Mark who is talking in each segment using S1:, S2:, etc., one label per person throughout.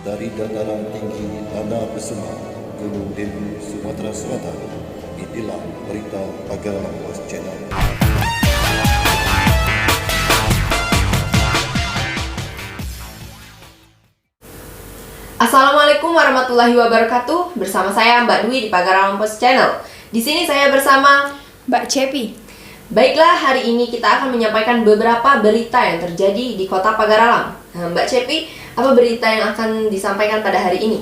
S1: dari dataran tinggi Tanah Besema, Gunung Dempu, Sumatera Selatan. Inilah berita Pagar Lawas Channel.
S2: Assalamualaikum warahmatullahi wabarakatuh. Bersama saya Mbak Dwi di Pagar Lawas Channel. Di sini saya bersama
S3: Mbak Cepi.
S2: Baiklah, hari ini kita akan menyampaikan beberapa berita yang terjadi di Kota Pagaralam. Mbak Cepi, apa berita yang akan disampaikan pada hari ini?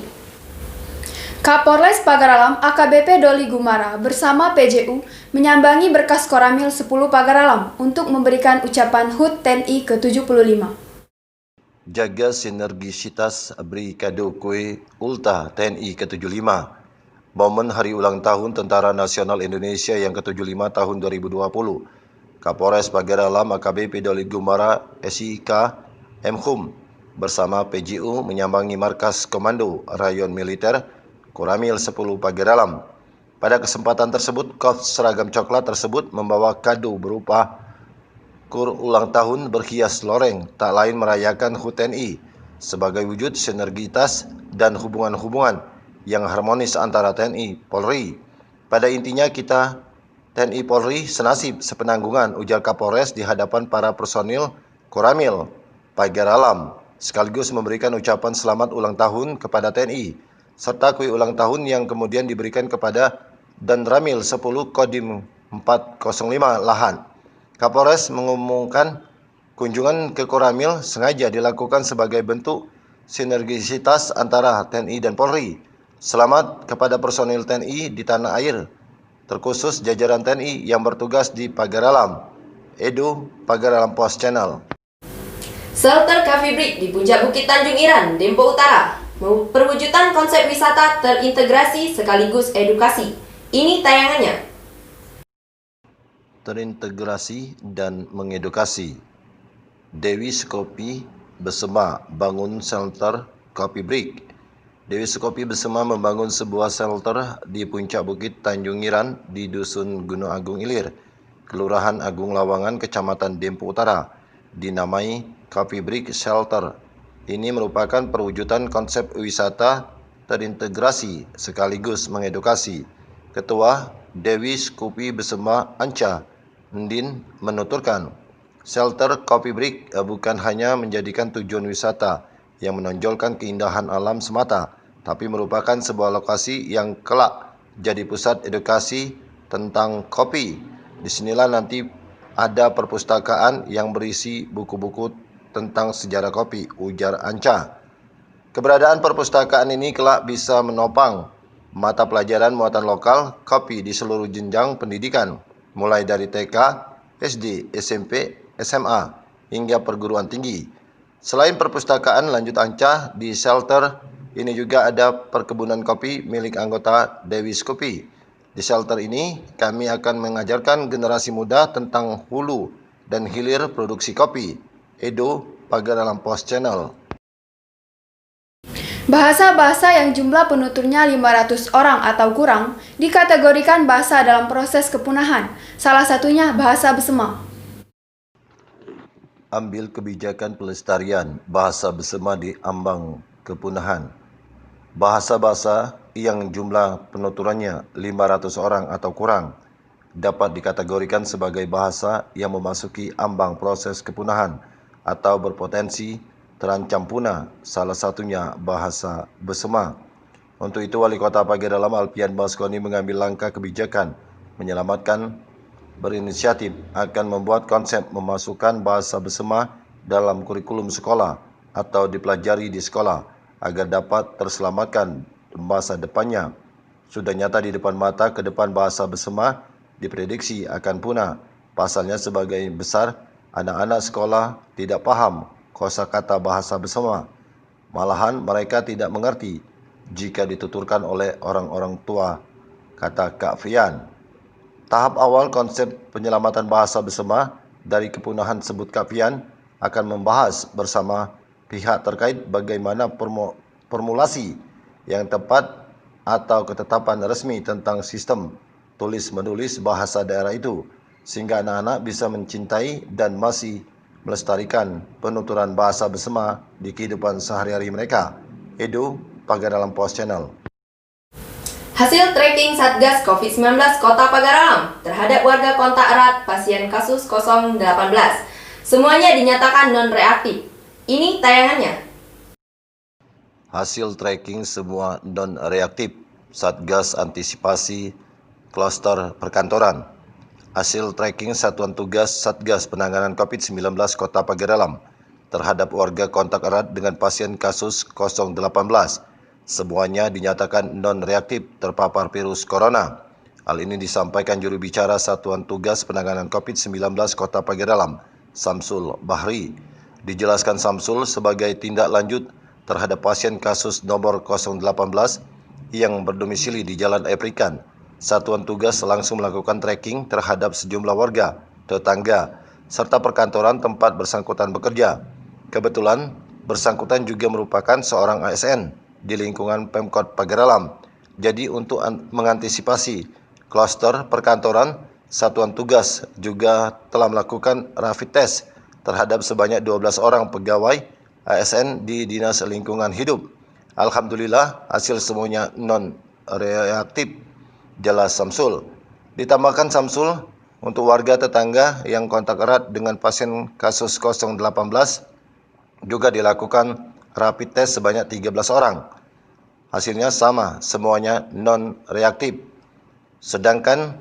S3: Kapolres Pagaralam AKBP Doli Gumara bersama PJU menyambangi berkas Koramil 10 Pagaralam untuk memberikan ucapan HUT TNI ke-75.
S1: Jaga sinergisitas beri kado kue ulta TNI ke-75. Momen Hari Ulang Tahun Tentara Nasional Indonesia yang ke-75 tahun 2020. Kapolres Pagaralam AKBP Doli Gumara SIK Mhum bersama PJU menyambangi markas Komando Rayon Militer Koramil 10 Pagaralam. Pada kesempatan tersebut, kos seragam coklat tersebut membawa kado berupa kur ulang tahun berhias loreng, tak lain merayakan HUT TNI sebagai wujud sinergitas dan hubungan-hubungan yang harmonis antara TNI Polri. Pada intinya kita TNI Polri senasib sepenanggungan, ujar Kapolres di hadapan para personil Koramil Pagaralam, sekaligus memberikan ucapan selamat ulang tahun kepada TNI serta kue ulang tahun yang kemudian diberikan kepada Danramil 10 Kodim 405 Lahan. Kapolres mengumumkan kunjungan ke Koramil sengaja dilakukan sebagai bentuk sinergisitas antara TNI dan Polri. Selamat kepada personil TNI di tanah air, terkhusus jajaran TNI yang bertugas di Pagaralam. Edo, Pagaralam Post Channel.
S2: Shelter Coffee Break di Puncak Bukit Tanjung Iran, Dempo Utara. Perwujudan konsep wisata terintegrasi sekaligus edukasi. Ini tayangannya.
S1: Terintegrasi dan mengedukasi. Dewi Skopi Besema bangun shelter Coffee Break. Dewi Skopi Besema membangun sebuah shelter di puncak Bukit Tanjung Iran di Dusun Gunung Agung Ilir, Kelurahan Agung Lawangan, Kecamatan Dempo Utara, dinamai Coffee Break Shelter. Ini merupakan perwujudan konsep wisata terintegrasi sekaligus mengedukasi. Ketua Dewi Skopi Besema Anca Ndin menuturkan, shelter Coffee Break bukan hanya menjadikan tujuan wisata yang menonjolkan keindahan alam semata, tapi merupakan sebuah lokasi yang kelak jadi pusat edukasi tentang kopi. Disinilah nanti ada perpustakaan yang berisi buku-buku tentang sejarah kopi, ujar Anca. Keberadaan perpustakaan ini kelak bisa menopang mata pelajaran muatan lokal kopi di seluruh jenjang pendidikan, mulai dari TK, SD, SMP, SMA, hingga perguruan tinggi. Selain perpustakaan, lanjut Anca, di shelter ini juga ada perkebunan kopi milik anggota Dewi Skopi. Di shelter ini, kami akan mengajarkan generasi muda tentang hulu dan hilir produksi kopi. Edo, Pagaralam Post Channel.
S3: Bahasa-bahasa yang jumlah penuturnya 500 orang atau kurang dikategorikan bahasa dalam proses kepunahan. Salah satunya bahasa Besema.
S1: Ambil kebijakan pelestarian bahasa Besema di ambang kepunahan. Bahasa-bahasa yang jumlah penuturannya 500 orang atau kurang dapat dikategorikan sebagai bahasa yang memasuki ambang proses kepunahan atau berpotensi terancam punah, salah satunya bahasa Besema. Untuk itu, Wali Kota Pagaralam Alfian Baskoni mengambil langkah kebijakan menyelamatkan, berinisiatif akan membuat konsep memasukkan bahasa Besema dalam kurikulum sekolah atau dipelajari di sekolah agar dapat terselamatkan masa depannya. Sudah nyata di depan mata ke depan bahasa Besema diprediksi akan punah. Pasalnya sebagai besar anak-anak sekolah tidak paham kosakata bahasa Besema. Malahan mereka tidak mengerti jika dituturkan oleh orang-orang tua, kata Kak Fian. Tahap awal konsep penyelamatan bahasa Besema dari kepunahan sebut Kak Fian akan membahas bersama pihak terkait bagaimana formulasi yang tepat atau ketetapan resmi tentang sistem tulis-menulis bahasa daerah itu, sehingga anak-anak bisa mencintai dan masih melestarikan penuturan bahasa Besema di kehidupan sehari-hari mereka. Edo, Pagar Alam Pos Channel.
S2: Hasil tracking Satgas COVID-19 Kota Pagar Alam terhadap warga kontak erat pasien kasus 018. Semuanya dinyatakan non-reaktif. Ini tayangannya.
S1: Hasil tracking semua non-reaktif Satgas Antisipasi Klaster Perkantoran. Hasil tracking Satuan Tugas Satgas Penanganan COVID-19 Kota Pagar Alam terhadap warga kontak erat dengan pasien kasus 018. Semuanya dinyatakan non-reaktif terpapar virus corona. Hal ini disampaikan juru bicara Satuan Tugas Penanganan COVID-19 Kota Pagar Alam, Samsul Bahri. Dijelaskan Samsul sebagai tindak lanjut terhadap pasien kasus nomor 018 yang berdomisili di Jalan Eprikan. Satuan Tugas langsung melakukan tracking terhadap sejumlah warga, tetangga, serta perkantoran tempat bersangkutan bekerja. Kebetulan, bersangkutan juga merupakan seorang ASN di lingkungan Pemkot Pagar Alam. Jadi untuk mengantisipasi klaster perkantoran, Satuan Tugas juga telah melakukan rapid test terhadap sebanyak 12 orang pegawai ASN di Dinas Lingkungan Hidup. Alhamdulillah, hasil semuanya non-reaktif, jelas Samsul. Ditambahkan Samsul, untuk warga tetangga yang kontak erat dengan pasien kasus 018 juga dilakukan rapid test sebanyak 13 orang. Hasilnya sama, semuanya non-reaktif. Sedangkan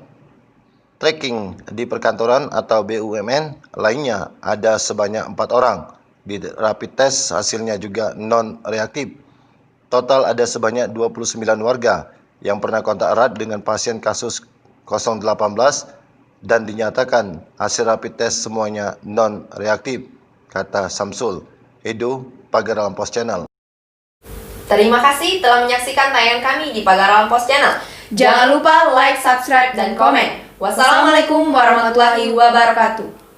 S1: tracking di perkantoran atau BUMN lainnya ada sebanyak 4 orang. Di rapid test hasilnya juga non-reaktif. Total ada sebanyak 29 warga yang pernah kontak erat dengan pasien kasus 018 dan dinyatakan hasil rapid test semuanya non-reaktif, kata Samsul. Edo, Pagar Alam Pos Channel.
S2: Terima kasih telah menyaksikan tayangan kami di Pagar Alam Pos Channel.
S3: Jangan lupa like, subscribe, dan komen.
S2: Wassalamualaikum warahmatullahi wabarakatuh.